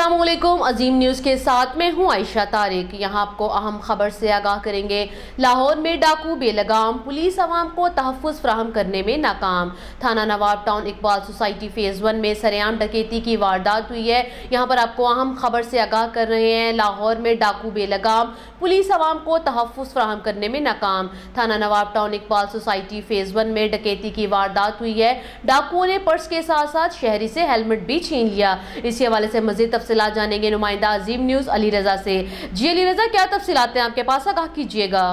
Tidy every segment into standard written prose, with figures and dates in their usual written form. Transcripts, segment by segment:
अस्सलामुअलैकुम। अजीम न्यूज़ के साथ में हूँ आयशा तारिक। यहाँ आपको अहम खबर से आगाह करेंगे। लाहौर में डाकू बेलगाम, पुलिस अवाम को तहफ़्फ़ुज़ फराहम करने में नाकाम। थाना नवाब टाउन इकबाल सोसाइटी फ़ेज़ 1 में सरेआम डकैती की वारदात हुई है। यहाँ पर आपको अहम खबर से आगाह कर रहे हैं। लाहौर में डाकू बेलगाम, पुलिस अवाम को तहफ़्फ़ुज़ फराहम करने में नाकाम। थाना नवाब टाउन इकबाल सोसाइटी फ़ेज़ 1 में डकैती की वारदात हुई है। डाकुओं ने पर्स के साथ साथ शहरी से हेलमेट भी छीन लिया। इसी हवाले से मज़ीद तफसीलात जानेंगे नुमाइंदा अजीम न्यूज़ अली रज़ा से। जी अली रज़ा, क्या तफसीलात हैं आपके पास, आगाह कीजिएगा।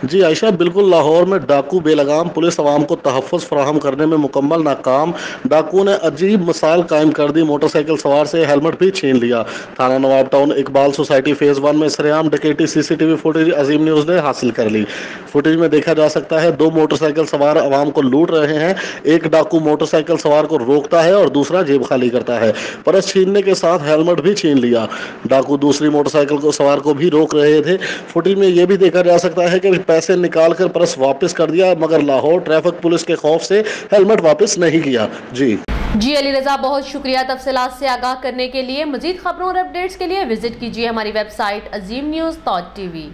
जी आयशा, बिल्कुल। लाहौर में डाकू बेलगाम, पुलिस अवाम को तहफ़्फ़ुज़ फराहम करने में मुकम्मल नाकाम। डाकुओं ने अजीब मिसाल कायम कर दी, मोटरसाइकिल सवार से हेलमेट भी छीन लिया। थाना नवाब टाउन इकबाल सोसाइटी फ़ेज़ 1 में सरेआम डकैती CCTV फुटेज अजीम न्यूज़ ने हासिल कर ली। फुटेज में देखा जा सकता है, दो मोटरसाइकिल सवार अवाम को लूट रहे हैं। एक डाकू मोटरसाइकिल सवार को रोकता है और दूसरा जेब खाली करता है। पर्स छीनने के साथ हेलमेट भी छीन लिया। डाकू दूसरी मोटरसाइकिल को सवार को भी रोक रहे थे। फुटेज में यह भी देखा जा सकता है कि पैसे निकालकर पर्स वापस कर दिया, मगर लाहौर ट्रैफिक पुलिस के खौफ से हेलमेट वापस नहीं किया। जी अली रज़ा, बहुत शुक्रिया तफसीलात से आगाह करने के लिए। मजीद खबरों और अपडेट्स के लिए विजिट कीजिए हमारी वेबसाइट azimnews.tv।